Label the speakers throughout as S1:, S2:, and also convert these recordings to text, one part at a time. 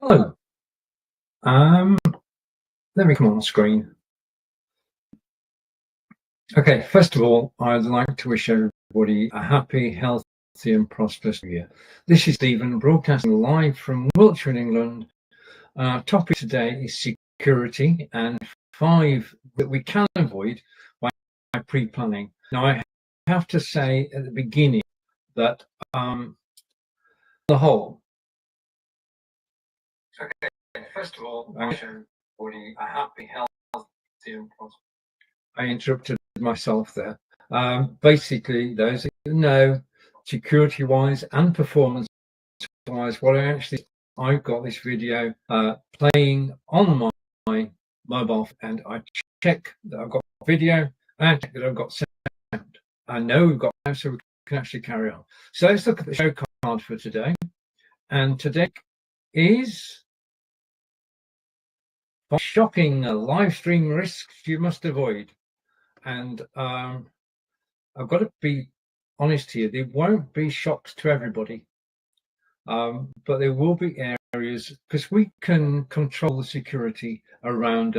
S1: Hello. Let me come on screen. Okay, first of all, I'd like to wish everybody a happy, healthy and prosperous new year. This is Stephen, broadcasting live from Wiltshire in England. Our topic today is security and 5 that we can avoid by pre-planning. Now, I have to say at the beginning that the whole. Okay, first of all, I wish everybody a happy, healthy and prosperous. I interrupted myself there. Basically, those that know, security-wise and performance-wise, I've got this video playing on my mobile, and I check that I've got video and check that I've got sound. I know we've got sound, so we can actually carry on. So let's look at the show card for today. And today is shocking live stream risks you must avoid. And I've got to be honest here, there won't be shocks to everybody, but there will be areas, because we can control the security around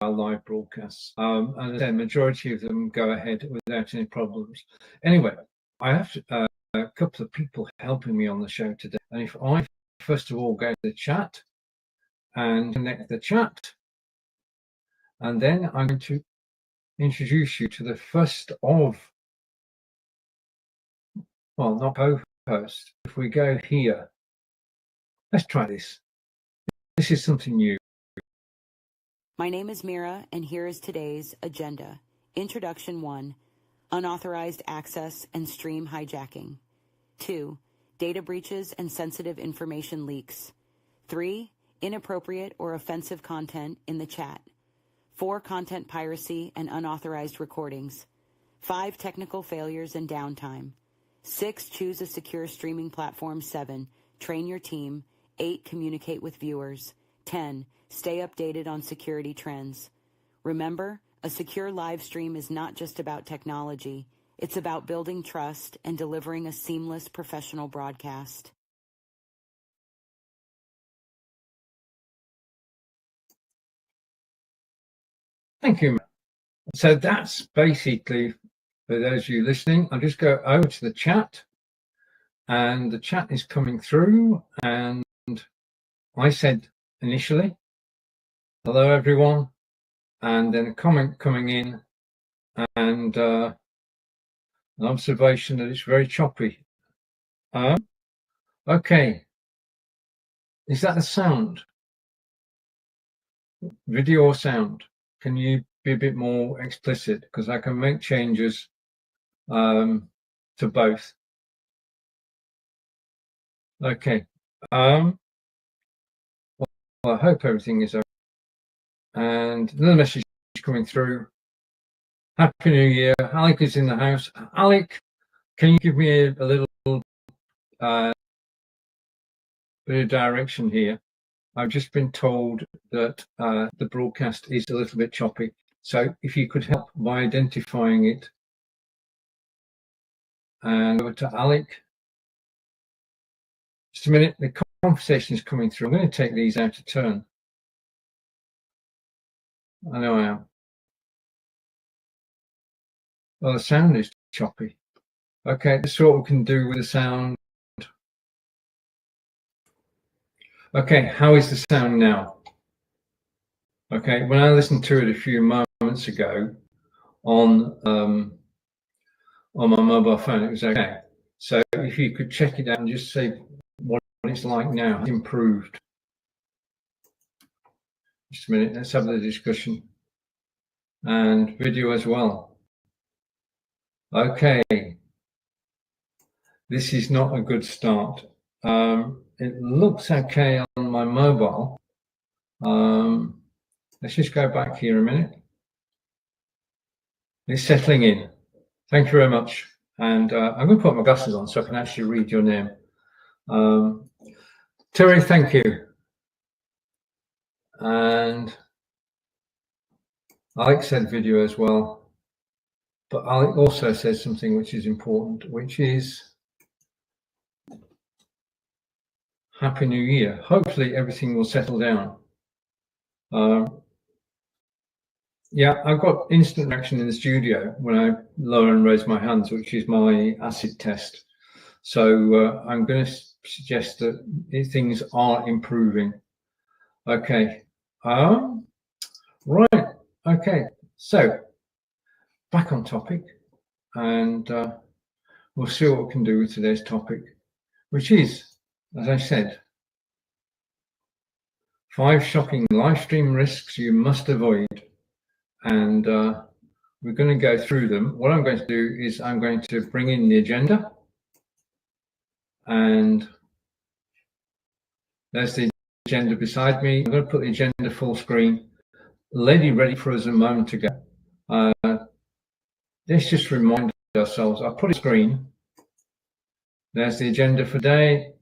S1: our live broadcasts, and the majority of them go ahead without any problems. Anyway, I have a couple of people helping me on the show today, and if I first of all go to the chat and connect the chat, and then I'm going to introduce you to the first of, well, not co-host. If we go here, let's try this. This is something new.
S2: My name is Mira, and here is today's agenda. Introduction 1, unauthorized access and stream hijacking. 2, data breaches and sensitive information leaks. 3, inappropriate or offensive content in the chat. 4, content piracy and unauthorized recordings. 5, technical failures and downtime. 6, choose a secure streaming platform. 7, train your team. 8, communicate with viewers. 10, stay updated on security trends. Remember, a secure live stream is not just about technology. It's about building trust and delivering a seamless professional broadcast.
S1: Thank you. So that's basically, for those of you listening, I'll just go over to the chat, and the chat is coming through, and I said initially, hello everyone, and then a comment coming in, and an observation that it's very choppy. Okay, is that the sound? Video or sound? Can you be a bit more explicit? Because I can make changes to both. Okay. Well, I hope everything is okay. And another message coming through. Happy New Year. Alec is in the house. Alec, can you give me a little bit of direction here? I've just been told that the broadcast is a little bit choppy. So if you could help by identifying it. And over to Alec. Just a minute, the conversation is coming through. I'm going to take these out of turn. I know I am. Well, the sound is choppy. Okay, let's see what we can do with the sound. Okay, how is the sound now? Okay, when I listened to it a few moments ago on my mobile phone, it was okay. So if you could check it out and just see what it's like now, it's improved. Just a minute, let's have the discussion. And video as well. Okay. This is not a good start. It looks okay on my mobile. Let's just go back here a minute. It's settling in. Thank you very much. And I'm going to put my glasses on so I can actually read your name. Terry, thank you. And Alex said video as well. But Alex also says something which is important, which is Happy New Year. Hopefully everything will settle down. Yeah, I've got instant reaction in the studio when I lower and raise my hands, which is my acid test. So I'm going to suggest that things are improving. Okay. Right. Okay. So back on topic, and we'll see what we can do with today's topic, which is, as I said, 5 shocking live stream risks you must avoid. And we're going to go through them. What I'm going to do is I'm going to bring in the agenda, and there's the agenda beside me. I'm going to put the agenda full screen. Lady ready for us a moment ago. Let's just remind ourselves. I'll put a screen. There's the agenda for today,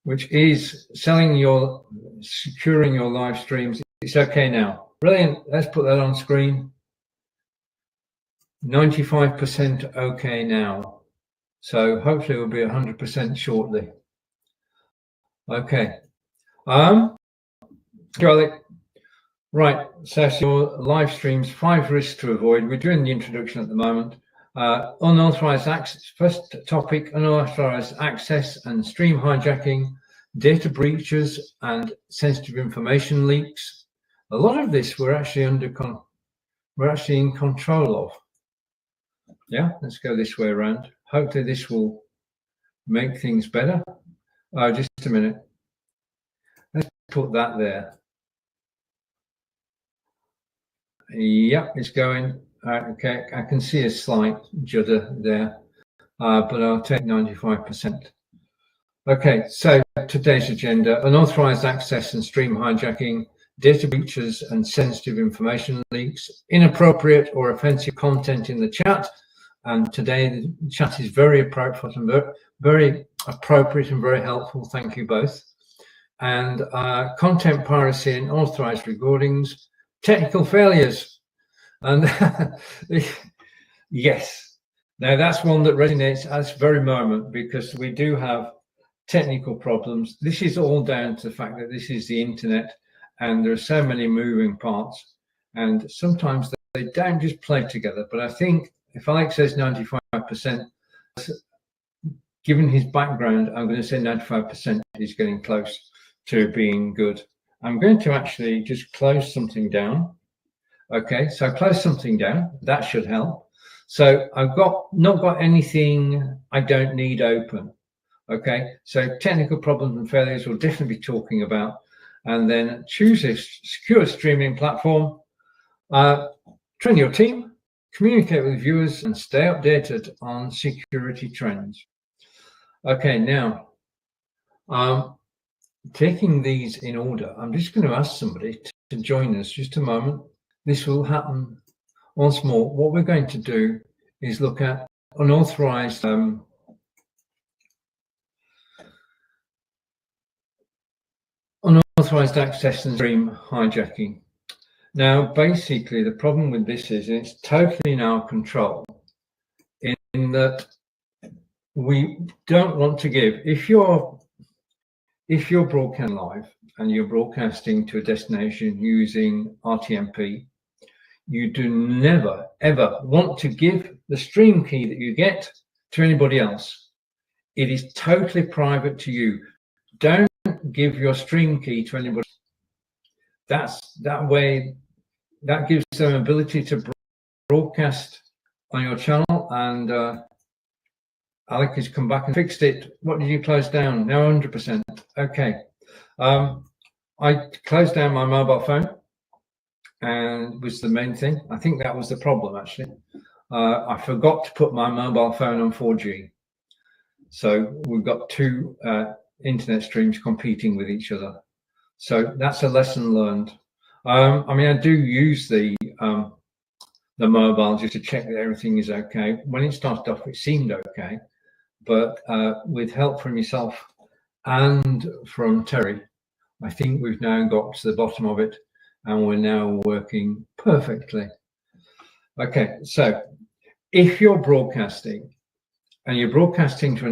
S1: which is securing your live streams. It's okay now. Brilliant. Let's put that on screen. 95% okay now. So hopefully we'll be 100% shortly. Okay. Charlie. Right. So your live streams, 5 risks to avoid. We're doing the introduction at the moment. Unauthorized access. First topic: unauthorized access and stream hijacking, data breaches, and sensitive information leaks. A lot of this we're actually in control of. Yeah, let's go this way around. Hopefully this will make things better. Just a minute. Let's put that there. Yep, it's going. Okay, I can see a slight judder there, but I'll take 95%. Okay, so today's agenda: unauthorized access and stream hijacking, data breaches and sensitive information leaks, inappropriate or offensive content in the chat. And today the chat is very appropriate and very helpful. Thank you both. And content piracy and unauthorized recordings, technical failures. And yes, now that's one that resonates at this very moment, because we do have technical problems. This is all down to the fact that this is the internet and there are so many moving parts, and sometimes they don't just play together. But I think if Alex says 95%, given his background, I'm going to say 95% is getting close to being good. I'm going to actually just close something down. Okay, so close something down. That should help. So I've not got anything I don't need open. Okay, so technical problems and failures we'll definitely be talking about. And then choose a secure streaming platform. Train your team, communicate with viewers, and stay updated on security trends. Okay, now, taking these in order, I'm just going to ask somebody to join us just a moment. This will happen once more. What we're going to do is look at unauthorized unauthorized access and stream hijacking. Now, basically, the problem with this is it's totally in our control, in that we don't want to give. If you're broadcasting live and you're broadcasting to a destination using RTMP, you do never, ever want to give the stream key that you get to anybody else. It is totally private to you. Don't give your stream key to anybody. That way, that gives them ability to broadcast on your channel. And Alec has come back and fixed it. What did you close down? Now 100%. Okay. I closed down my mobile phone, and was the main thing. I think that was the problem, actually. I forgot to put my mobile phone on 4G. So we've got 2 internet streams competing with each other. So that's a lesson learned. I mean, I do use the mobile just to check that everything is okay. When it started off, it seemed okay, but with help from yourself and from Terry, I think we've now got to the bottom of it, and we're now working perfectly. Okay, so if you're broadcasting and you're broadcasting to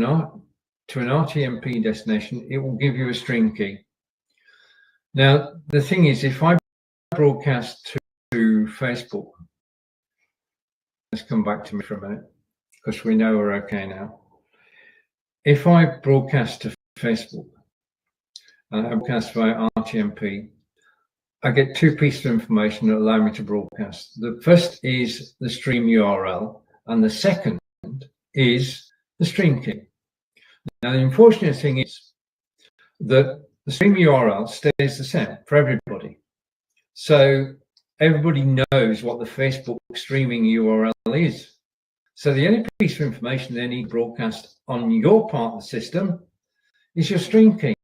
S1: to an RTMP destination, it will give you a stream key. Now, the thing is, if I broadcast to Facebook, let's come back to me for a minute, because we know we're okay now. If I broadcast to Facebook and I broadcast via RTMP, I get two pieces of information that allow me to broadcast. The first is the stream URL, and the second is the stream key. Now, the unfortunate thing is that the stream URL stays the same for everybody. So everybody knows what the Facebook streaming URL is. So the only piece of information they need to broadcast on your part of the system is your stream key.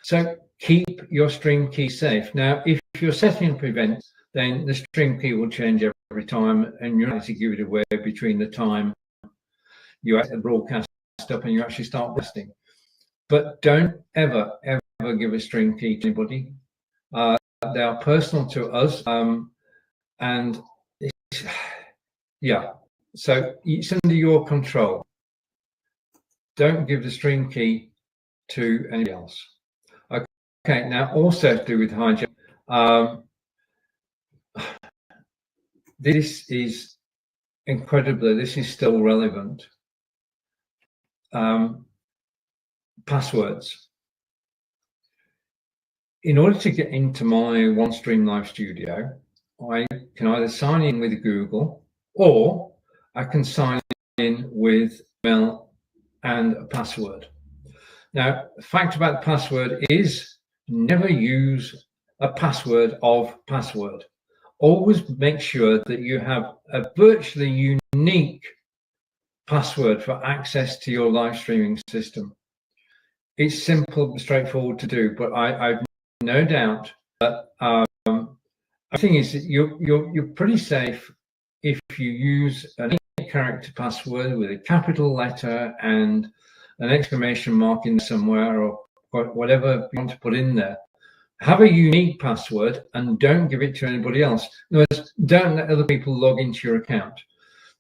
S1: So keep your stream key safe. Now, if you're setting up events, then the stream key will change every time, and you're actually give it away between the time you actually broadcast up and you actually start broadcasting. But don't ever give a stream key to anybody. They are personal to us, and it's, yeah. So it's under your control. Don't give the stream key to anybody else. Okay, now also to do with hijack. This is incredibly, this is still relevant. Passwords. In order to get into my OneStream Live Studio, I can either sign in with Google, or I can sign in with email and a password. Now, the fact about the password is never use a password of password. Always make sure that you have a virtually unique password for access to your live streaming system. It's simple and straightforward to do, but I've no doubt that the thing is that you're pretty safe if you use an 8-character password with a capital letter and an exclamation mark in somewhere, or whatever you want to put in there. Have a unique password and don't give it to anybody else. In other words, don't let other people log into your account.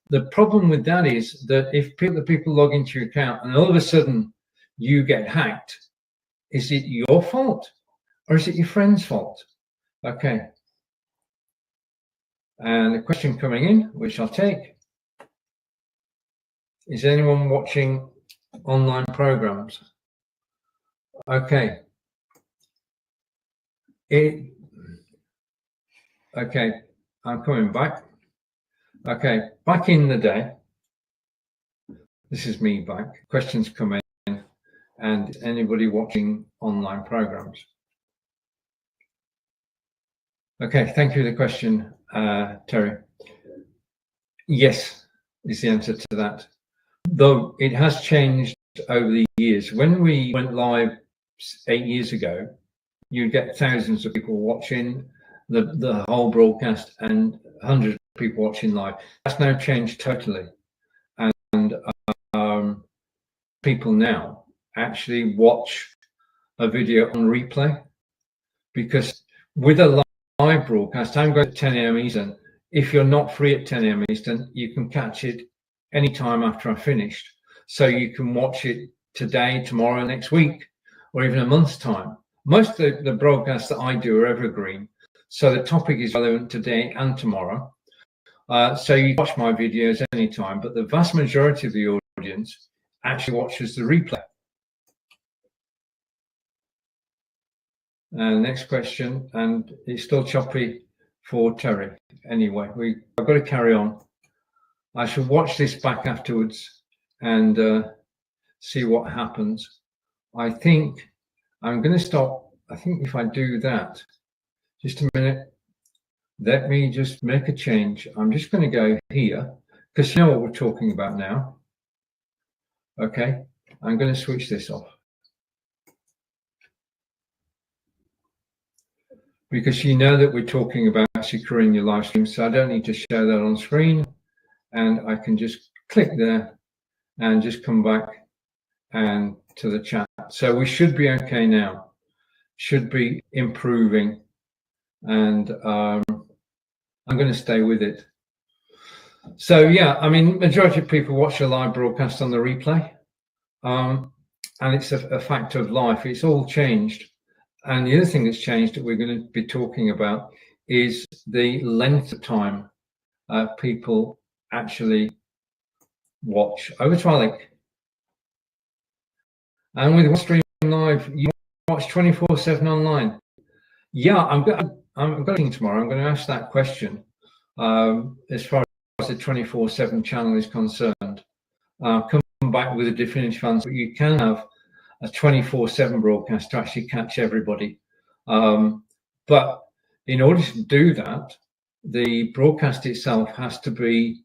S1: The problem with that is that if people log into your account and all of a sudden you get hacked, is it your fault or is it your friend's fault? Okay. And the question coming in, which I'll take, is anyone watching online programs? Okay. Okay, I'm coming back. Okay, back in the day, this is me back. Questions come in, and anybody watching online programs? Okay, thank you for the question, Terry. Yes, is the answer to that. Though it has changed over the years. When we went live 8 years ago, you get thousands of people watching the whole broadcast and hundreds of people watching live. That's now changed totally. And people now actually watch a video on replay, because with a live broadcast, I'm going to 10 a.m. Eastern. If you're not free at 10 a.m. Eastern, you can catch it anytime after I've finished. So you can watch it today, tomorrow, next week, or even a month's time. Most of the broadcasts that I do are evergreen, so the topic is relevant today and tomorrow. So you watch my videos anytime, but the vast majority of the audience actually watches the replay. And next question, and it's still choppy for Terry. Anyway, I've got to carry on. I shall watch this back afterwards and see what happens. I think I'm going to stop. I think if I do that, just a minute, let me just make a change. I'm just going to go here, because you know what we're talking about now. Okay, I'm going to switch this off, because you know that we're talking about securing your live stream, so I don't need to show that on screen, and I can just click there and just come back and to the chat. So we should be okay now, should be improving, and I'm going to stay with it. So yeah, I mean, majority of people watch a live broadcast on the replay. and it's a fact of life. It's all changed. And the other thing that's changed that we're going to be talking about is the length of time people actually watch. Over to Alec. And with OneStream Live, you watch 24/7 online. Yeah, I'm going tomorrow. I'm going to ask that question as far as the 24/7 channel is concerned. Come back with a definitive answer. You can have a 24/7 broadcast to actually catch everybody. But in order to do that, the broadcast itself has to be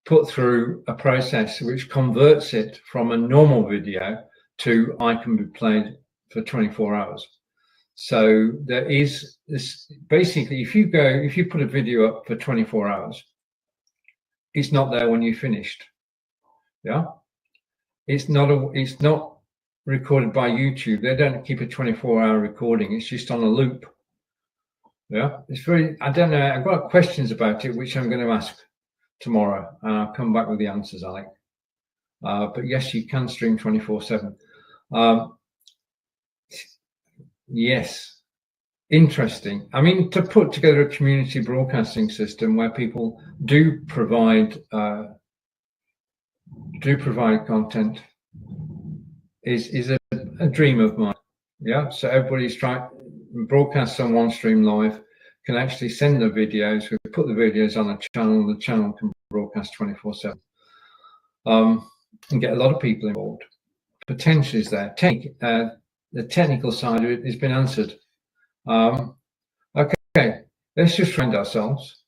S1: put through a process which converts it from a normal video to I can be played for 24 hours. So there is this, basically, if you put a video up for 24 hours, it's not there when you finished. Yeah. It's not recorded by YouTube. They don't keep a 24-hour recording. It's just on a loop. Yeah. It's very, I don't know. I've got questions about it, which I'm going to ask tomorrow, and I'll come back with the answers, Alec. But yes, you can stream 24/7. Yes, interesting. I mean, to put together a community broadcasting system where people do provide content is a dream of mine. Yeah, so everybody's trying broadcasts on OneStream Live can actually send the videos. We put the videos on a channel. The channel can broadcast 24/7 and get a lot of people involved. Potential is there. The technical side of it has been answered. Okay, let's just remind ourselves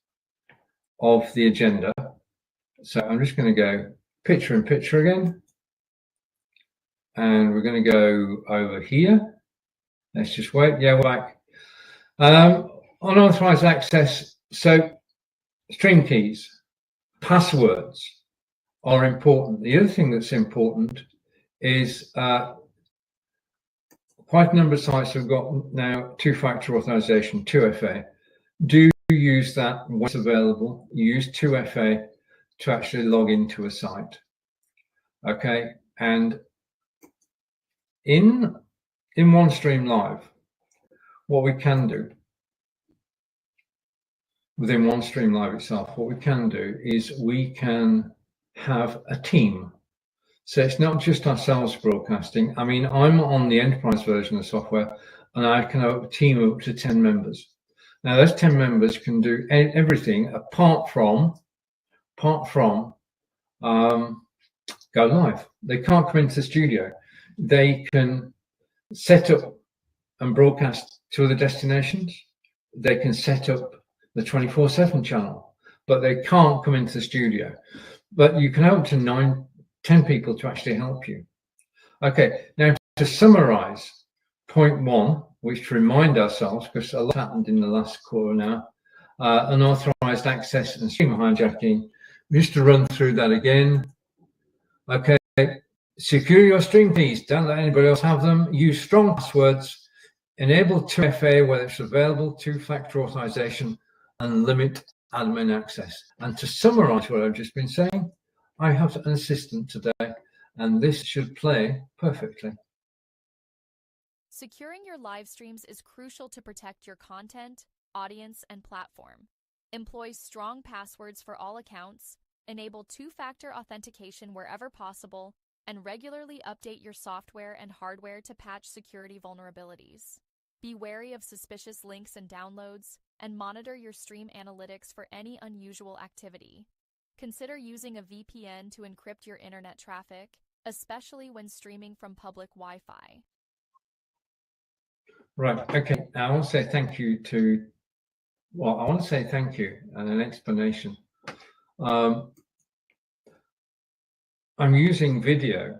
S1: of the agenda. So I'm just going to go picture in picture again. And we're going to go over here. Let's just wait. Yeah, we're back. Unauthorized access. So stream keys, passwords are important. The other thing that's important is quite a number of sites have got now two-factor authorization, 2FA. Do use that when it's available. Use 2FA to actually log into a site. Okay, and in OneStream Live, what we can do within OneStream Live itself, what we can do is we can have a team. So it's not just ourselves broadcasting. I mean, I'm on the enterprise version of the software, and I can have a team of up to 10 members. Now, those 10 members can do everything apart from go live. They can't come into the studio. They can set up and broadcast to other destinations. They can set up the 24/7 channel, but they can't come into the studio. But you can have up to 10 people to actually help you. Okay, now to summarize point one, which to remind ourselves, because a lot happened in the last quarter now, unauthorized access and stream hijacking. Just to run through that again. Okay, secure your stream keys. Don't let anybody else have them. Use strong passwords. Enable 2FA where it's available, two-factor authorization, and limit admin access. And to summarize what I've just been saying, I have an assistant today, and this should play perfectly.
S3: Securing your live streams is crucial to protect your content, audience, and platform. Employ strong passwords for all accounts, enable two-factor authentication wherever possible, and regularly update your software and hardware to patch security vulnerabilities. Be wary of suspicious links and downloads, and monitor your stream analytics for any unusual activity. Consider using a VPN to encrypt your internet traffic, especially when streaming from public Wi-Fi.
S1: Right, okay. Now I want to say thank you to, well, I want to say thank you and an explanation. I'm using video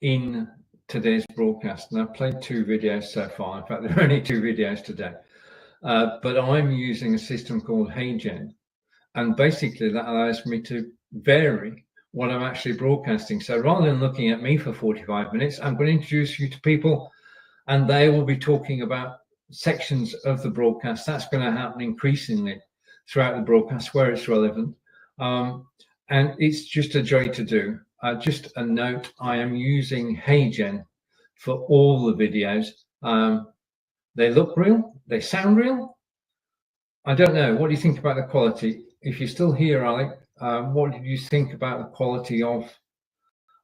S1: in today's broadcast, and I've played 2 videos so far. In fact, there are only 2 videos today. But I'm using a system called HeyGen, and basically that allows me to vary what I'm actually broadcasting. So rather than looking at me for 45 minutes, I'm going to introduce you to people, and they will be talking about sections of the broadcast. That's going to happen increasingly throughout the broadcast where it's relevant. And it's just a joy to do. just a note, I am using HeyGen for all the videos. They look real, they sound real. I don't know. What do you think about the quality? If you're still here, Alec, what did you think about the quality of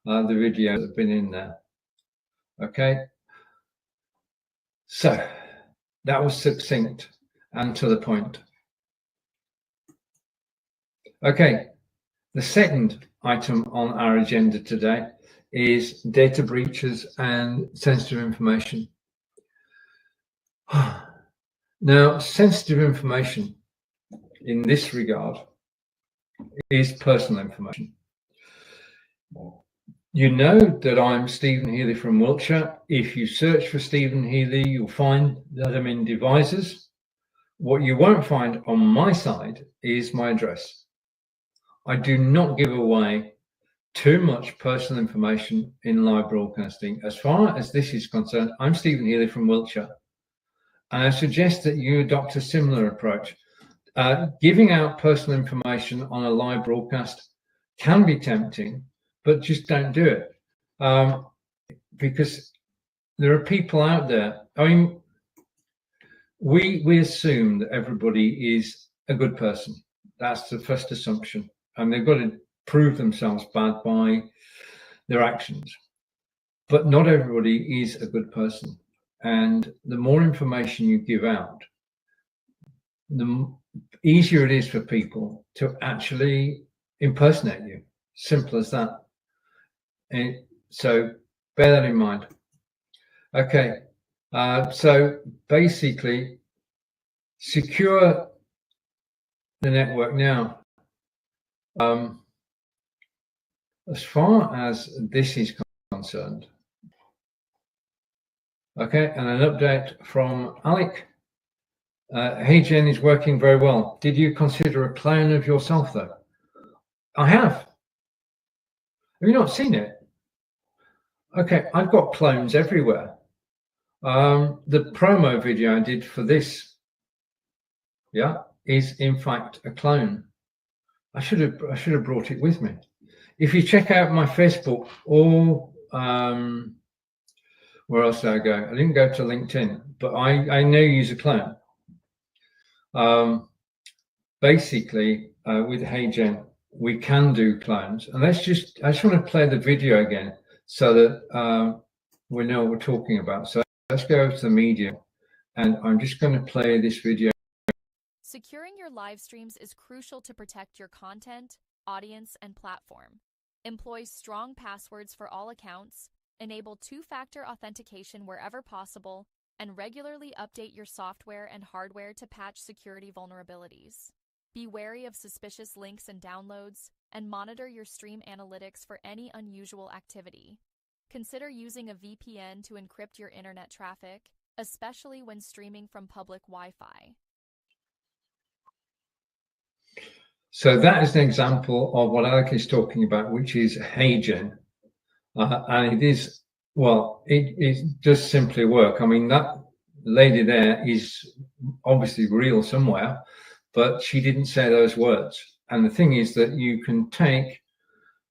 S1: the videos that have been in there? Okay. So that was succinct and to the point. Okay. The second item on our agenda today is data breaches and sensitive information. Now, sensitive information in this regard is personal information. You know that I'm Stephen Healy from Wiltshire. If you search for Stephen Healy, you'll find that I'm in Devices. What you won't find on my side is my address. I do not give away too much personal information in live broadcasting. As far as this is concerned, I'm Stephen Healy from Wiltshire. And I suggest that you adopt a similar approach. Giving out personal information on a live broadcast can be tempting, but just don't do it. Because there are people out there. I mean, we assume that everybody is a good person. That's the first assumption. And they've got to prove themselves bad by their actions. But not everybody is a good person. And the more information you give out, the easier it is for people to actually impersonate you. Simple as that. And so bear that in mind. Okay. So basically, secure the network now. As far as this is concerned, okay, and an update from Alec. HeyGen is working very well. Did you consider a clone of yourself, though? I have. Have you not seen it? Okay, I've got clones everywhere. The promo video I did for this, yeah, is in fact a clone. I should have brought it with me. If you check out my Facebook or where else did I go? I didn't go to LinkedIn, but I now use a clone. Basically, with HeyGen, we can do clones. And I just want to play the video again so that we know what we're talking about. So let's go over to the media, and I'm just going to play this video.
S3: Securing your live streams is crucial to protect your content, audience, and platform. Employ strong passwords for all accounts, enable two-factor authentication wherever possible, and regularly update your software and hardware to patch security vulnerabilities. Be wary of suspicious links and downloads, and monitor your stream analytics for any unusual activity. Consider using a VPN to encrypt your internet traffic, especially when streaming from public Wi-Fi.
S1: So that is an example of what Alec is talking about, which is HeyGen. And it is, well, it does simply work. I mean, that lady there is obviously real somewhere, but she didn't say those words. And the thing is that you can take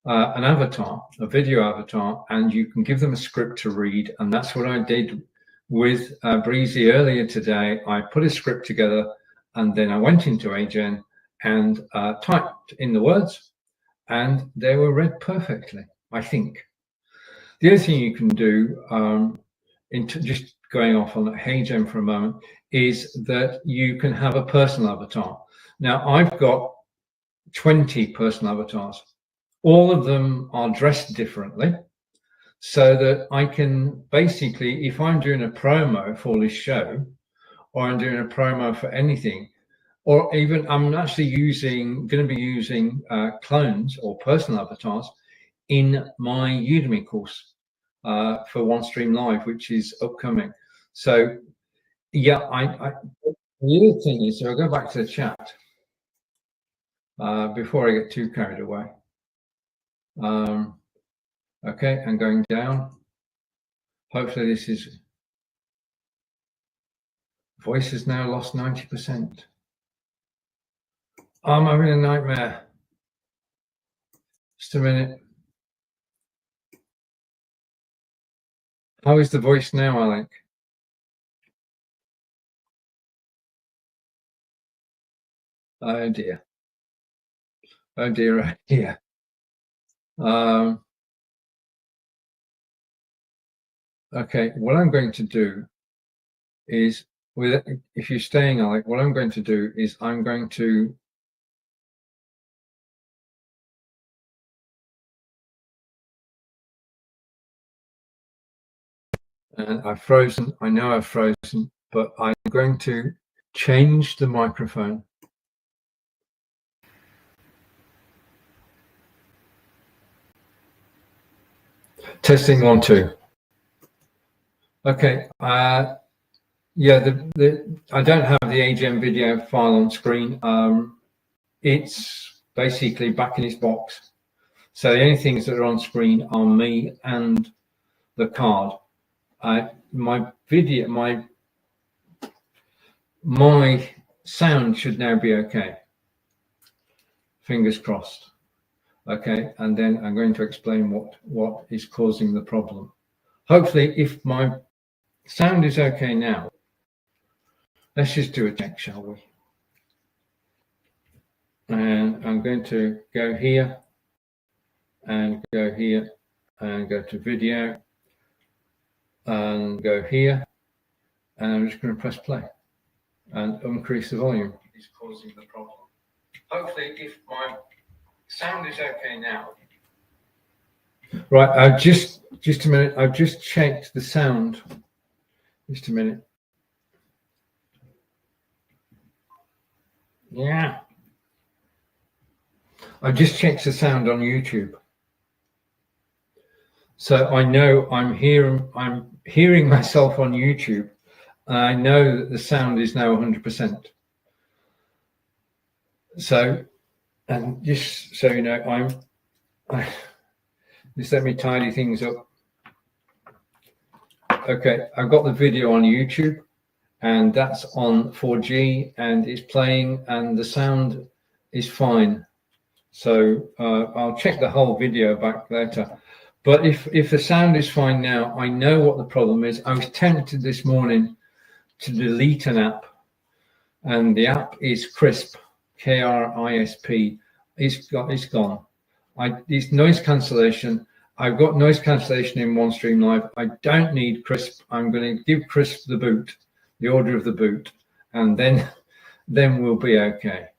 S1: an avatar, a video avatar, and you can give them a script to read. And that's what I did with Breezy earlier today. I put a script together, and then I went into HeyGen and typed in the words, and they were read perfectly, I think. The other thing you can do, just going off on HeyGen for a moment, is that you can have a personal avatar. Now, I've got 20 personal avatars. All of them are dressed differently, so that I can basically, if I'm doing a promo for this show, or I'm doing a promo for anything, or even I'm actually going to be using clones or personal avatars in my Udemy course for OneStream Live, which is upcoming. So yeah, the other thing is, so I'll go back to the chat before I get too carried away. Okay, and going down. Hopefully this is, voice has now lost 90%. I'm having a nightmare. Just a minute. How is the voice now, Alec? Oh dear. Oh dear, oh dear. Okay, what I'm going to do is, if you're staying, Alec, what I'm going to do is I'm going to and I've frozen. I know I've frozen, but I'm going to change the microphone. Testing 1 2. Okay. Yeah, I don't have the AGM video file on screen. It's basically back in its box. So the only things that are on screen are me and the card. My video, my sound should now be okay. Fingers crossed. Okay, and then I'm going to explain what is causing the problem. Hopefully, if my sound is okay now, let's just do a check, shall we? And I'm going to go here and go here and go to video and go here, and I'm just going to press play and increase the volume. It's causing the problem. Hopefully, if my sound is okay now. Right, I've just a minute. I've just checked the sound. Just a minute. Yeah. I've just checked the sound on YouTube. So I know I'm hearing myself on YouTube. And I know that the sound is now 100%. So, and just so you know, just let me tidy things up. Okay, I've got the video on YouTube, and that's on 4G, and it's playing, and the sound is fine. So I'll check the whole video back later. But if the sound is fine now, I know what the problem is. I was tempted this morning to delete an app, and the app is Crisp, KRISP. It's gone. It's noise cancellation. I've got noise cancellation in OneStream Live. I don't need Crisp. I'm going to give Crisp the boot, the order of the boot, and then we'll be okay.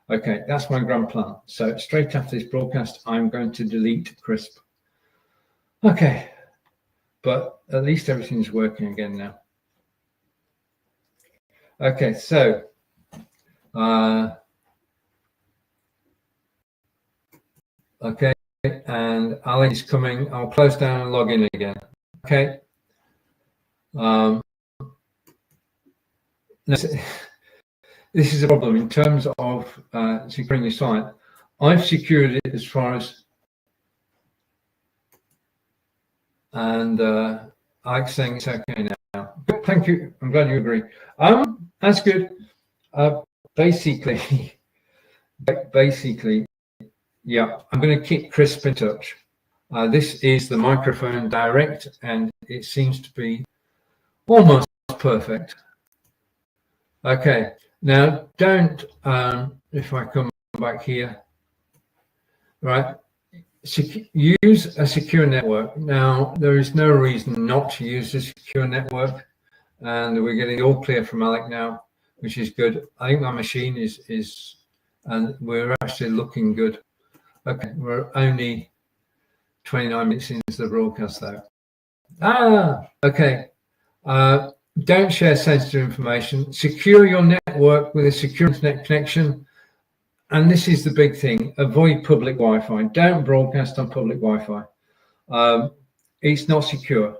S1: Okay, that's my grand plan. So straight after this broadcast, I'm going to delete Crisp. Okay, but at least everything's working again now. Okay, so okay, and Alan is coming. I'll close down and log in again. Okay. This is a problem in terms of securing the site. I've secured it as far as, and Alex saying it's okay now. Good, thank you. I'm glad you agree. That's good. Basically, yeah, I'm going to keep Crisp in touch. This is the microphone direct, and it seems to be almost perfect. Okay, now don't, if I come back here, right, use a secure network. Now, there is no reason not to use a secure network, and we're getting all clear from Alec now, which is good. I think my machine is, and we're actually looking good. Okay, we're only 29 minutes into the broadcast though. Okay. Don't share sensitive information. Secure your network with a secure internet connection. And this is the big thing. Avoid public Wi-Fi. Don't broadcast on public Wi-Fi. It's not secure,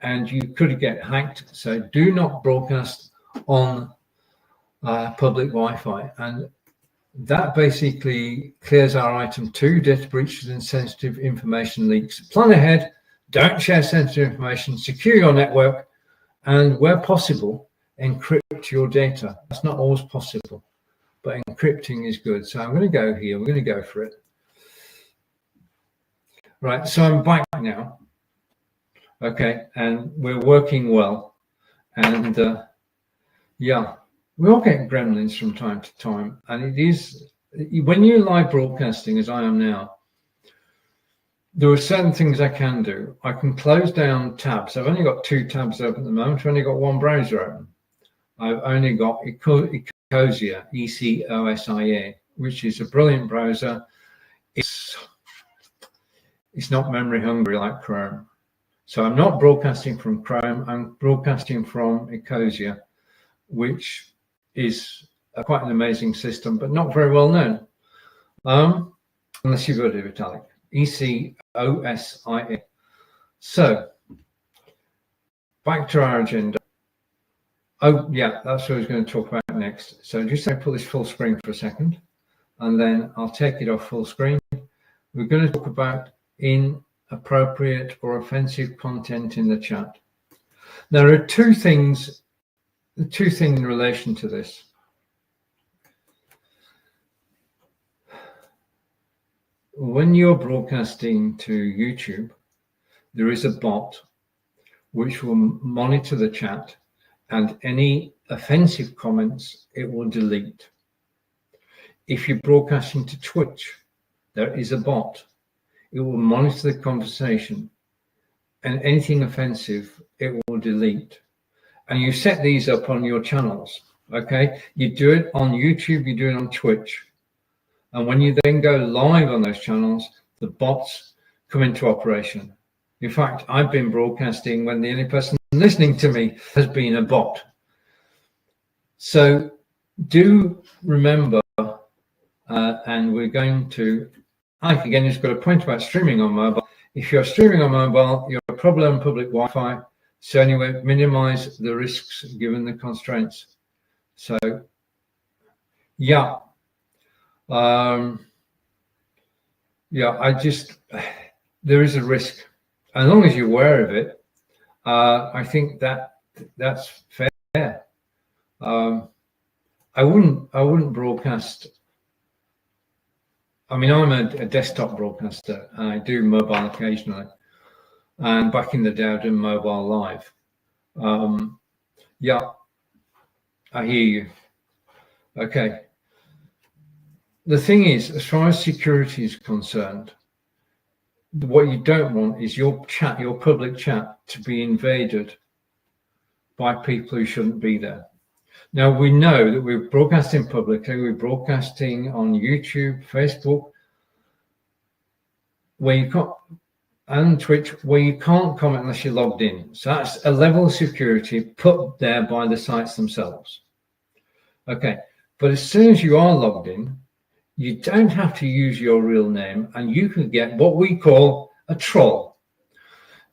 S1: and you could get hacked. So do not broadcast on public Wi-Fi. And that basically clears our item 2, data breaches and sensitive information leaks. Plan ahead. Don't share sensitive information. Secure your network. And where possible, encrypt your data. That's not always possible, but encrypting is good. So I'm going to go here. We're going to go for it. Right, so I'm back now. Okay, and we're working well. And yeah, we all get gremlins from time to time. And it is, when you're live broadcasting, as I am now, there are certain things I can do. I can close down tabs. I've only got 2 tabs open at the moment. I've only got 1 browser open. I've only got Ecosia, E-C-O-S-I-A, which is a brilliant browser. It's not memory hungry like Chrome. So I'm not broadcasting from Chrome. I'm broadcasting from Ecosia, which is quite an amazing system, but not very well known. Unless you've heard of Vitalik. E-C-O-S-I-A. So back to our agenda. Oh, yeah, that's what I was going to talk about next. So just put this full screen for a second, and then I'll take it off full screen. We're going to talk about inappropriate or offensive content in the chat. There are two things in relation to this. When you're broadcasting to YouTube, there is a bot which will monitor the chat, and any offensive comments it will delete. If you're broadcasting to Twitch, there is a bot. It will monitor the conversation, and anything offensive it will delete. And you set these up on your channels. Okay, you do it on YouTube, you do it on Twitch. And when you then go live on those channels, the bots come into operation. In fact, I've been broadcasting when the only person listening to me has been a bot. So do remember, and we're going to, Ike again has got a point about streaming on mobile. If you're streaming on mobile, you're probably on public Wi-Fi. So anyway, minimize the risks given the constraints. So, yeah. There is a risk. As long as you're aware of it, I think that's fair. I wouldn't broadcast. I mean, I'm a desktop broadcaster, and I do mobile occasionally. And back in the day, I did mobile live. Yeah, I hear you. Okay. The thing is, as far as security is concerned, what you don't want is your chat, your public chat, to be invaded by people who shouldn't be there. Now, we know that we're broadcasting publicly, we're broadcasting on YouTube, Facebook, where you can't, and Twitch, where you can't comment unless you're logged in. So that's a level of security put there by the sites themselves. Okay, but as soon as you are logged in, you don't have to use your real name, and you can get what we call a troll.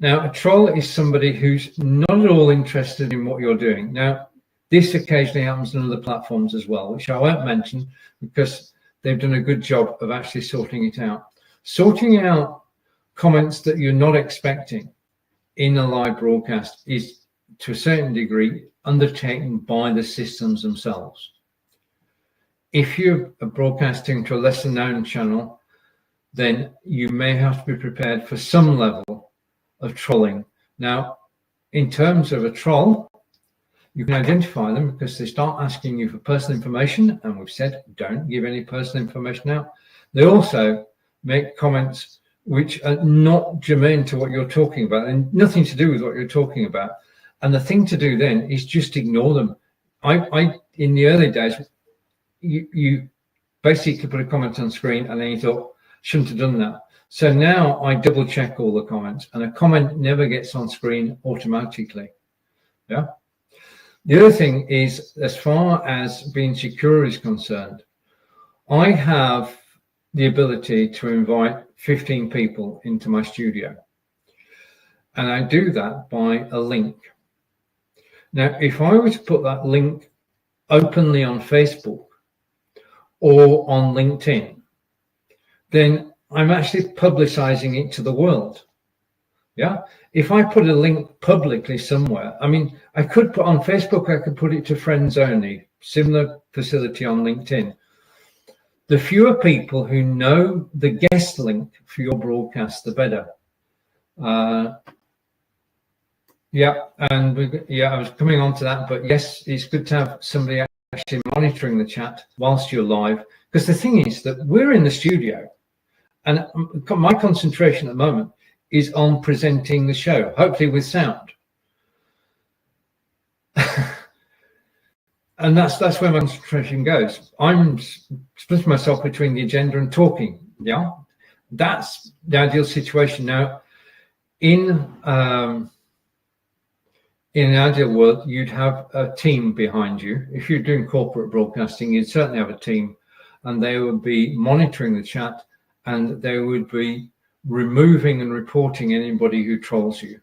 S1: Now, a troll is somebody who's not at all interested in what you're doing. Now, this occasionally happens on other platforms as well, which I won't mention because they've done a good job of actually sorting it out. Sorting out comments that you're not expecting in a live broadcast is, to a certain degree, undertaken by the systems themselves. If you're broadcasting to a lesser known channel, then you may have to be prepared for some level of trolling. Now, in terms of a troll, you can identify them because they start asking you for personal information, and we've said don't give any personal information out. They also make comments which are not germane to what you're talking about and nothing to do with what you're talking about. And the thing to do then is just ignore them. I in the early days, you basically put a comment on screen and then you thought, shouldn't have done that. So now I double check all the comments, and a comment never gets on screen automatically. Yeah. The other thing is, as far as being secure is concerned, I have the ability to invite 15 people into my studio. And I do that by a link. Now, if I were to put that link openly on Facebook or on LinkedIn, then I'm actually publicizing it to the world. Yeah. If I put a link publicly somewhere, I mean, I could put on Facebook, I could put it to friends only, similar facility on LinkedIn. The fewer people who know the guest link for your broadcast, the better. Yeah, and I was coming on to that, but yes, it's good to have somebody actually monitoring the chat whilst you're live, because the thing is that we're in the studio, and my concentration at the moment is on presenting the show, hopefully with sound. And that's where my concentration goes. I'm splitting myself between the agenda and talking. Yeah, that's the ideal situation. Now, in an ideal world, you'd have a team behind you. If you're doing corporate broadcasting, you'd certainly have a team, and they would be monitoring the chat, and they would be removing and reporting anybody who trolls you.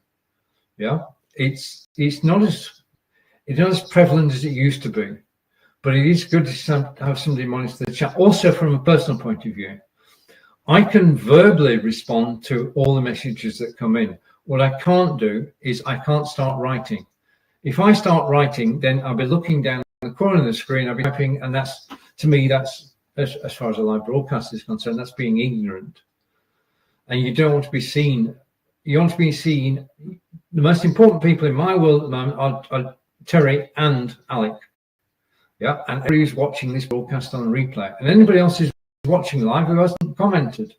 S1: Yeah, it's not as prevalent as it used to be, but it is good to have somebody monitor the chat. Also, from a personal point of view, I can verbally respond to all the messages that come in. What I can't do is I can't start writing. If I start writing, then I'll be looking down the corner of the screen, I'll be typing, and that's, to me, that's, as far as a live broadcast is concerned, that's being ignorant. And you don't want to be seen. You want to be seen. The most important people in my world at the moment are Terry and Alec. Yeah, and everybody who's watching this broadcast on replay, and anybody else who's watching live who hasn't commented.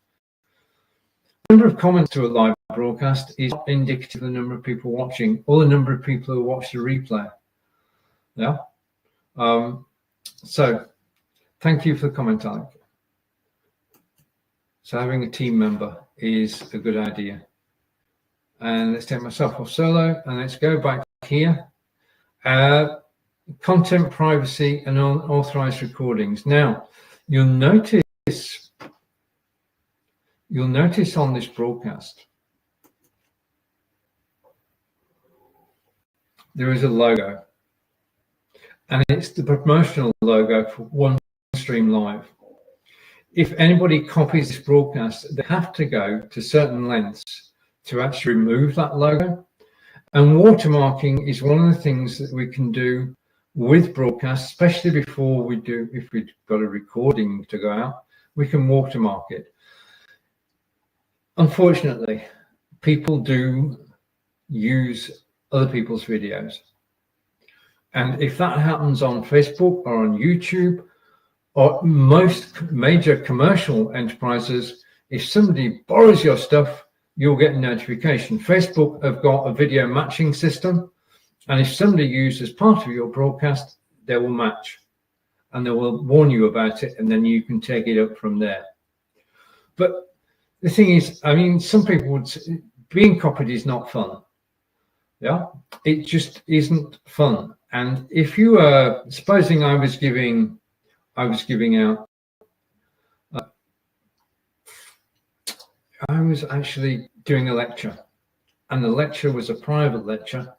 S1: The number of comments to a live broadcast is not indicative of the number of people watching or the number of people who watch the replay. Yeah. So thank you for the comment, Alec. So having a team member is a good idea. And let's take myself off solo, and let's go back here. Content privacy and unauthorized recordings. Now, you'll notice on this broadcast there is a logo, and it's the promotional logo for OneStream Live. If anybody copies this broadcast, they have to go to certain lengths to actually remove that logo. And watermarking is one of the things that we can do with broadcasts, especially before we do, if we've got a recording to go out, we can watermark it. Unfortunately, people do use other people's videos. And if that happens on Facebook or on YouTube, or most major commercial enterprises, if somebody borrows your stuff, you'll get a notification. Facebook have got a video matching system, and if somebody uses part of your broadcast, they will match, and they will warn you about it, and then you can take it up from there. But the thing is, I mean, some people would say being copied is not fun. Yeah, it just isn't fun. And if you are, supposing I was giving out, I was actually doing a lecture, and the lecture was a private lecture,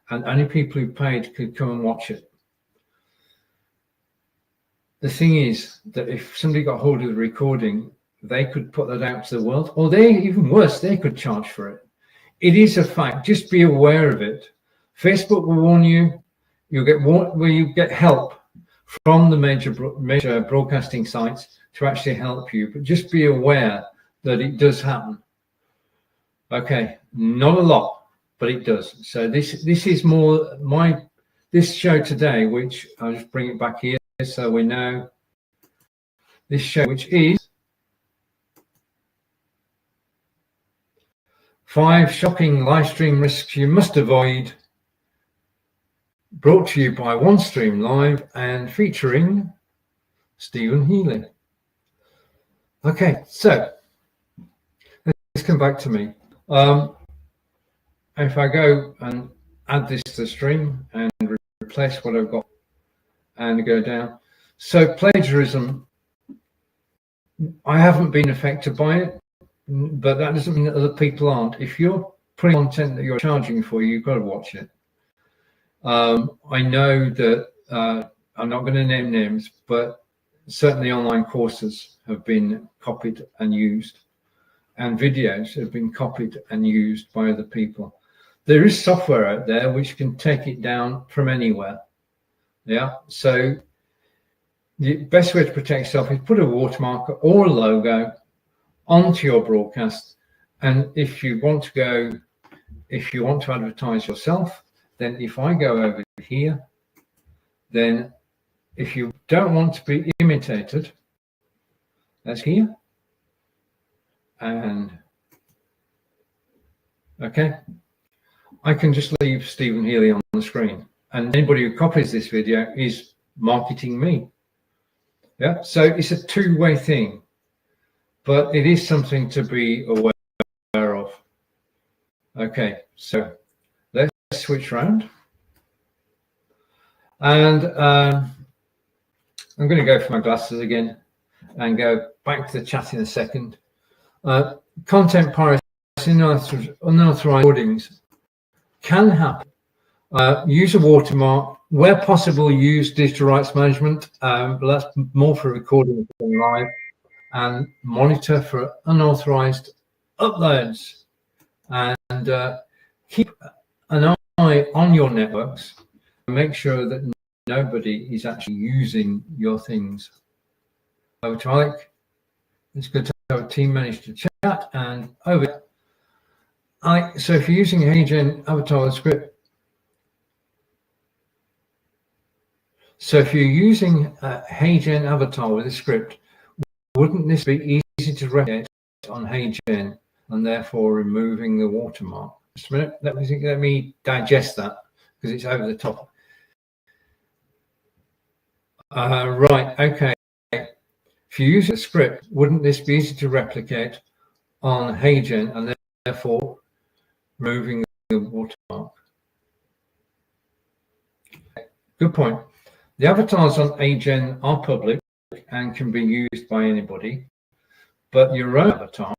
S1: and only people who paid could come and watch it. The thing is that if somebody got hold of the recording, they could put that out to the world, or they, even worse, they could charge for it. It is a fact. Just be aware of it. Facebook will warn you. You'll get where you get help from the major broadcasting sites to actually help you, but just be aware that it does happen. Okay, not a lot, but it does. So this is more this show today, which I'll just bring it back here so we know. This show, which is 5 shocking live stream risks you must avoid, brought to you by OneStream Live and featuring Stephen Healy. Okay, so let's come back to me. If I go and add this to the stream and replace what I've got and go down. So plagiarism, I haven't been affected by it, but that doesn't mean that other people aren't. If you're putting content that you're charging for, you've got to watch it. I know that I'm not going to name names, but certainly online courses have been copied and used, and videos have been copied and used by other people. There is software out there which can take it down from anywhere. Yeah, so the best way to protect yourself is put a watermark or a logo onto your broadcast, and if you want to go if you want to advertise yourself, then if I go over here, then if you don't want to be imitated, that's here. And okay, I can just leave Stephen Healy on the screen, and anybody who copies this video is marketing me. Yeah, so it's a two-way thing, but it is something to be aware of. Okay, so let's switch around, and I'm going to go for my glasses again and go back to the chat in a second. Content piracy, unauthorized recordings can happen. Use a watermark where possible. Use digital rights management, but that's more for recording than live. And monitor for unauthorized uploads, and keep an eye on your networks. Make sure that nobody is actually using your things. Over to Alec. It's good to have a team manage to chat, and over. So if you're using a HeyGen avatar script, so if you're using a HeyGen avatar with a script, wouldn't this be easy to replicate on HeyGen and therefore removing the watermark? Just a minute, let me digest that because it's over the top. Right, okay. If you use a script, wouldn't this be easy to replicate on HeyGen and therefore removing the watermark? Good point. The avatars on HeyGen are public and can be used by anybody, but your own avatar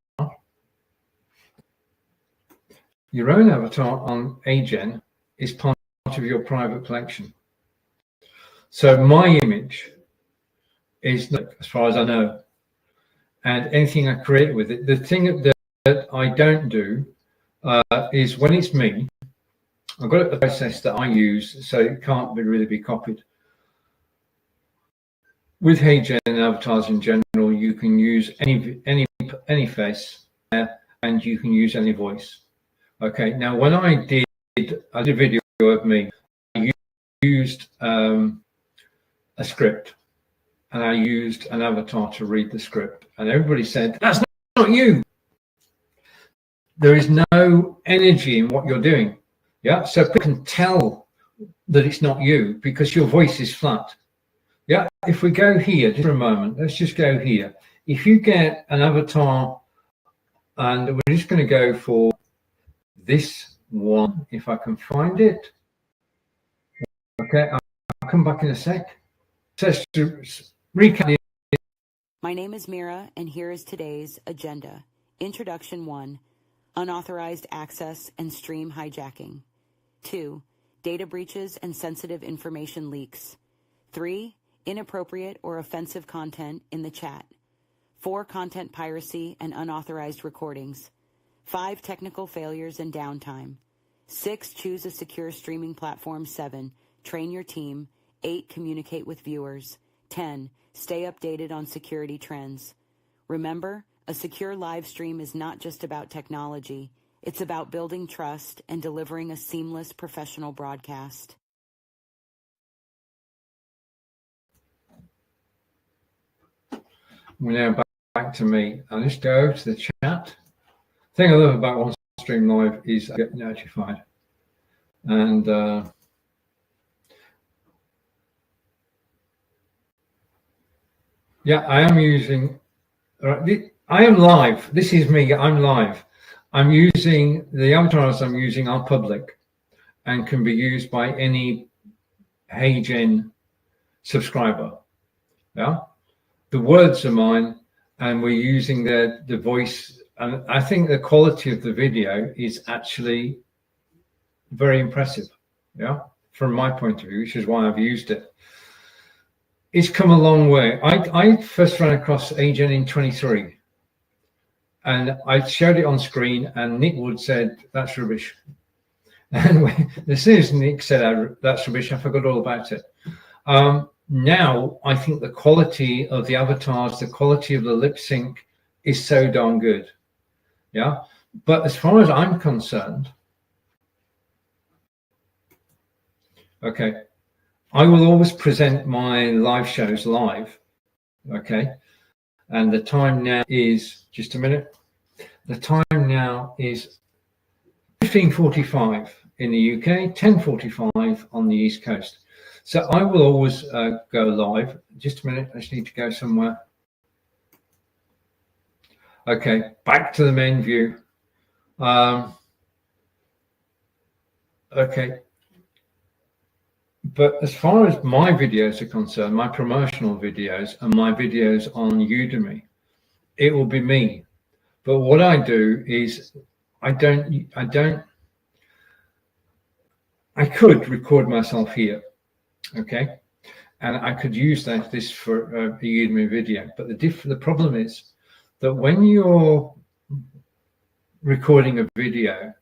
S1: on HeyGen is part of your private collection. So my image is, as far as I know, and anything I create with it. The thing that I don't do is when it's me, I've got a process that I use, so it can't really be copied. With HeyGen and avatars in general, you can use any face and you can use any voice. Okay, now when I did a video of me, I used a script, and I used an avatar to read the script, and everybody said, that's not you. There is no energy in what you're doing. Yeah, so people can tell that it's not you because your voice is flat. Yeah, if we go here just for a moment, let's just go here. If you get an avatar, and we're just going to go for this one, if I can find it. Okay, I'll come back in a sec. So to recap.
S2: My name is Mira, and here is today's agenda. Introduction 1, unauthorized access and stream hijacking. 2, data breaches and sensitive information leaks. 3, inappropriate or offensive content in the chat. 4, content piracy and unauthorized recordings. 5, technical failures and downtime. 6, choose a secure streaming platform. 7, train your team. 8, communicate with viewers. 10, stay updated on security trends. Remember, a secure live stream is not just about technology. It's about building trust and delivering a seamless professional broadcast.
S1: We're now back to me. I'll just go over to the chat. The thing I love about OneStream Live is I get notified. And yeah, I am using, I am live. This is me, I'm live. I'm using, the avatars I'm using are public and can be used by any HeyGen subscriber. Yeah, the words are mine, and we're using the voice, and I think the quality of the video is actually very impressive. Yeah, from my point of view, which is why I've used it. It's come a long way. I first ran across HeyGen in 23, and I showed it on screen, and Nick Wood said, that's rubbish. And as soon as Nick said that's rubbish, I forgot all about it. Now, I think the quality of the avatars, the quality of the lip sync is so darn good. Yeah. But as far as I'm concerned, Okay. I will always present my live shows live. Okay. And the time now is, just a minute. The time now is 15:45 in the UK, 10:45 on the East Coast. So I will always go live. Just a minute, I just need to go somewhere. Okay, back to the main view. Okay. But as far as my videos are concerned, my promotional videos and my videos on Udemy, it will be me. But what I do is I could record myself here, okay, and I could use this for a Udemy video. But the problem is that when you're recording a video,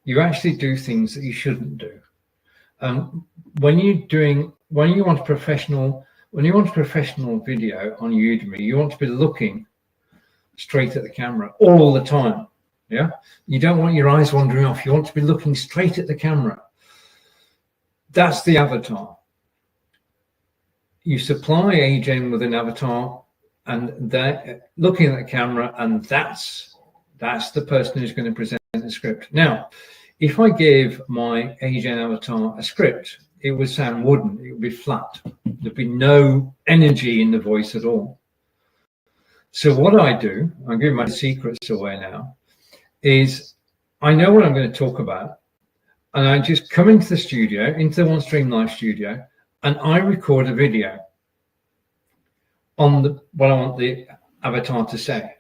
S1: you actually do things that you shouldn't do. When you want a professional video on Udemy, you want to be looking straight at the camera all the time. Yeah, you don't want your eyes wandering off. You want to be looking straight at the camera. That's the avatar. You supply Agen with an avatar, and they're looking at the camera, and that's the person who's going to present the script. Now, if I gave my Agen avatar a script, it would sound wooden. It would be flat. There'd be no energy in the voice at all. So what I do, I'm giving my secrets away now, is I know what I'm going to talk about, and I just come into the studio, into the OneStream Live studio, and I record a video on what I want the avatar to say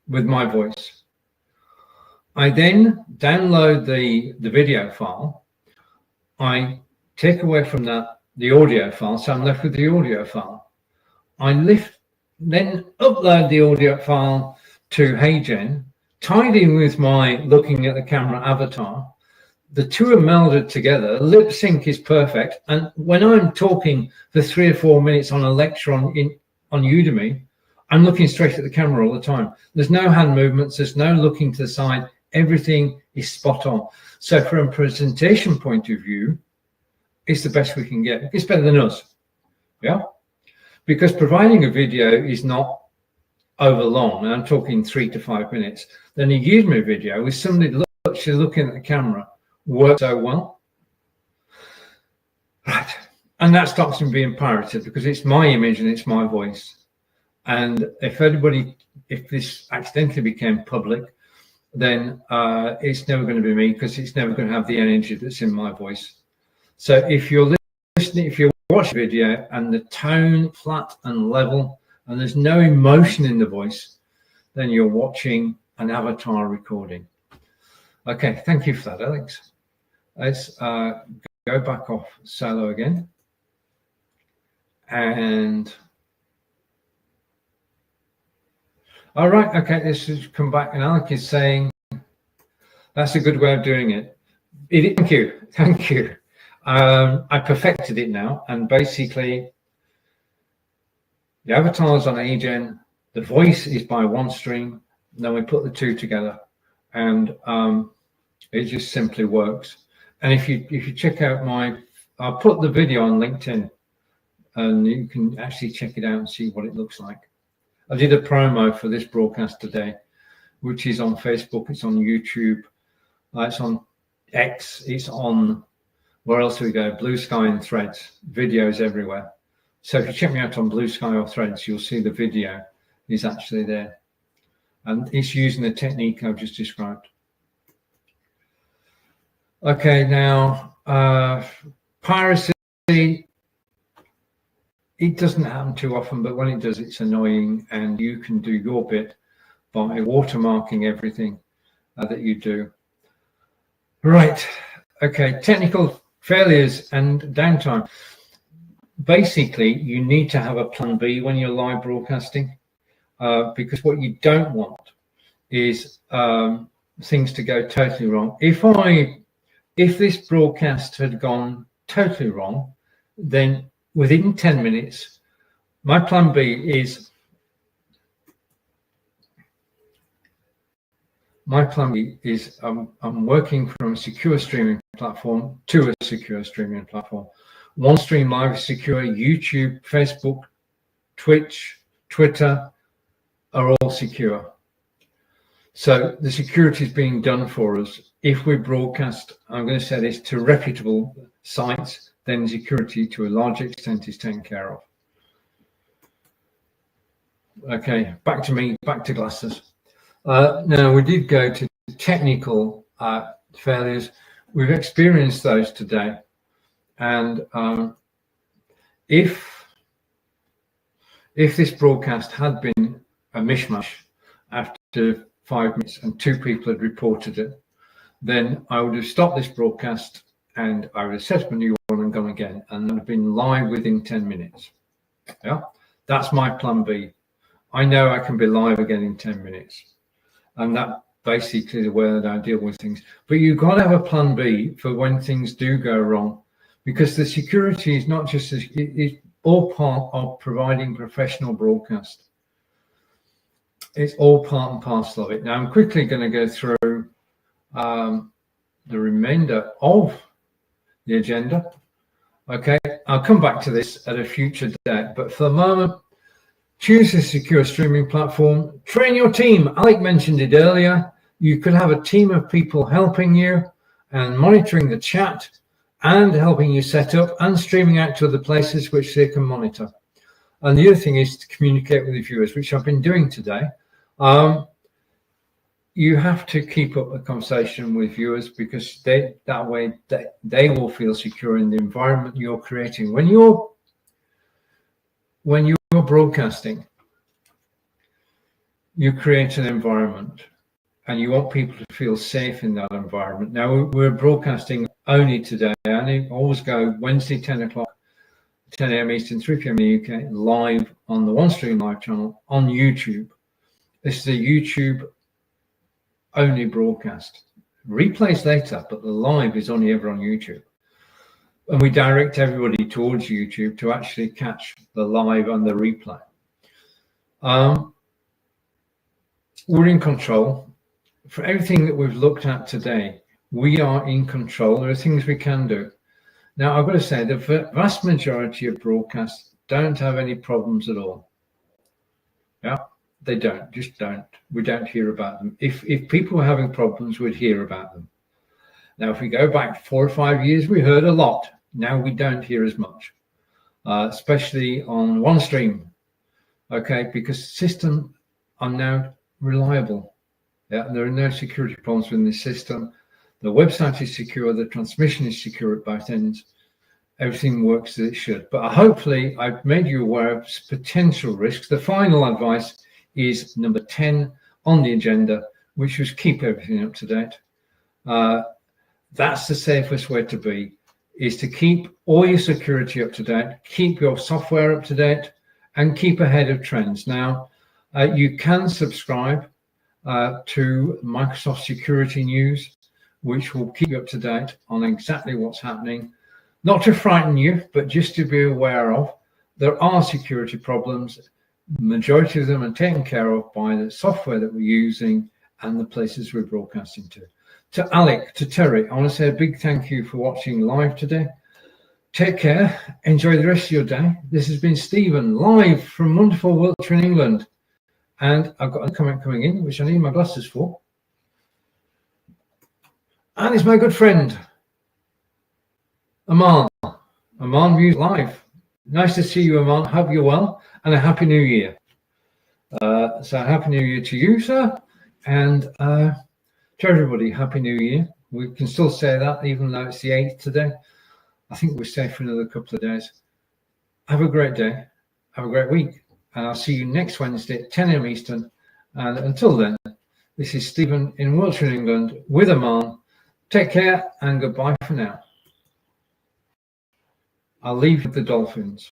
S1: with my voice. I then download the video file. I take away from that the audio file, so I'm left with the audio file. I then upload the audio file to Agen, tied in with my looking at the camera avatar. The two are melded together. Lip sync is perfect. And when I'm talking for 3 or 4 minutes on a lecture on Udemy, I'm looking straight at the camera all the time. There's no hand movements. There's no looking to the side. Everything is spot on. So from a presentation point of view, it's the best we can get. It's better than us. Yeah. Because providing a video is not over long, and I'm talking 3 to 5 minutes, then a Udemy video with somebody actually looking at the camera works so well. Right. And that stops them being pirated because it's my image and it's my voice. And if this accidentally became public, then it's never going to be me, because it's never going to have the energy that's in my voice. So if you're listening, if you watch a video and the tone flat and level and there's no emotion in the voice, then you're watching an avatar recording. Okay, thank you for that, Alex. Let's go back off solo again. And all right, okay, let's just come back. And Alex is saying that's a good way of doing it. Thank you. I perfected it now, and basically the avatar's on Agen, the voice is by OneStream, and then we put the two together, and it just simply works. And if you check out I'll put the video on LinkedIn, and you can actually check it out and see what it looks like. I did a promo for this broadcast today, which is on Facebook, it's on YouTube, it's on X, it's on, where else do we go? Blue Sky and Threads, videos everywhere. So if you check me out on Blue Sky or Threads, you'll see the video is actually there. And it's using the technique I've just described. Okay, now, piracy, it doesn't happen too often, but when it does, it's annoying, and you can do your bit by watermarking everything that you do. Right, okay, technical failures and downtime. Basically, you need to have a plan B when you're live broadcasting, because what you don't want is things to go totally wrong. If this broadcast had gone totally wrong, then within 10 minutes, my plan B is my plan B is I'm working from a secure streaming platform to a secure streaming platform. OneStream Live is secure. YouTube, Facebook, Twitch, Twitter are all secure. So the security is being done for us. If we broadcast, I'm going to say this, to reputable sites, then security to a large extent is taken care of. Okay, back to me, back to glasses. Now, we did go to technical failures. We've experienced those today. And if this broadcast had been a mishmash after 5 minutes and 2 people had reported it, then I would have stopped this broadcast and I would have set up a new one and gone again, and it would have been live within 10 minutes. Yeah, that's my plan B. I know I can be live again in 10 minutes. And that basically is the way that I deal with things. But you've got to have a plan B for when things do go wrong, because the security is not just, it's all part of providing professional broadcast. It's all part and parcel of it. Now, I'm quickly going to go through the remainder of the agenda. Okay, I'll come back to this at a future date, but for the moment, choose a secure streaming platform. Train your team. Alec mentioned it earlier. You could have a team of people helping you and monitoring the chat and helping you set up and streaming out to other places which they can monitor. And the other thing is to communicate with the viewers, which I've been doing today. You have to keep up a conversation with viewers, because that way they will feel secure in the environment you're creating. When you're broadcasting, you create an environment and you want people to feel safe in that environment. Now, we're broadcasting only today. I always go Wednesday, 10 o'clock, 10 a.m. Eastern, 3 p.m. in the UK, live on the OneStream Live channel on YouTube. This is a YouTube only broadcast. Replays later, but the live is only ever on YouTube. And we direct everybody towards YouTube to actually catch the live and the replay. We're in control. For everything that we've looked at today, we are in control. There are things we can do. Now, I've got to say, the vast majority of broadcasts don't have any problems at all. Yeah, they don't, just don't. We don't hear about them. If people were having problems, we'd hear about them. Now, if we go back 4 or 5 years, we heard a lot. Now we don't hear as much, especially on OneStream, okay, because systems are now reliable. Yeah, there are no security problems with the system. The website is secure, the transmission is secure at both ends. Everything works as it should. But hopefully I've made you aware of potential risks. The final advice is number 10 on the agenda, which was keep everything up to date. That's the safest way to be, is to keep all your security up to date, keep your software up to date, and keep ahead of trends. Now, you can subscribe to Microsoft Security News, which will keep you up to date on exactly what's happening. Not to frighten you, but just to be aware of, there are security problems. Majority of them are taken care of by the software that we're using and the places we're broadcasting to. To Alec, to Terry, I want to say a big thank you for watching live today. Take care. Enjoy the rest of your day. This has been Stephen, live from wonderful Wiltshire in England. And I've got a comment coming in, which I need my glasses for. And it's my good friend, Aman. Aman Views Live. Nice to see you, Aman. Hope you're well. And a Happy New Year. So Happy New Year to you, sir. And to everybody, Happy New Year. We can still say that, even though it's the 8th today. I think we're safe for another couple of days. Have a great day. Have a great week. And I'll see you next Wednesday at 10 a.m. Eastern. And until then, this is Stephen in Wiltshire, England, with Aman. Take care and goodbye for now. I'll leave with the dolphins.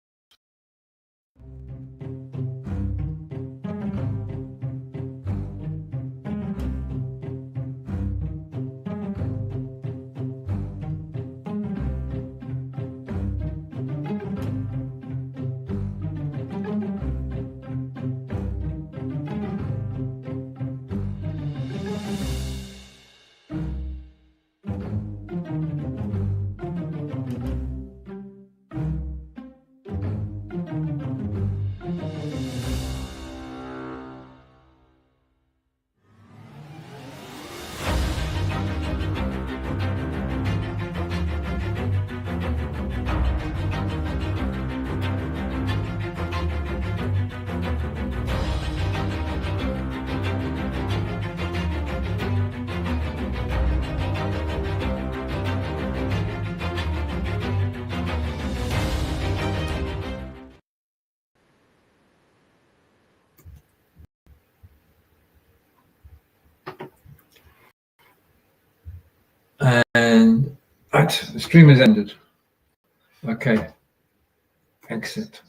S1: Right, the stream has ended. Okay, exit.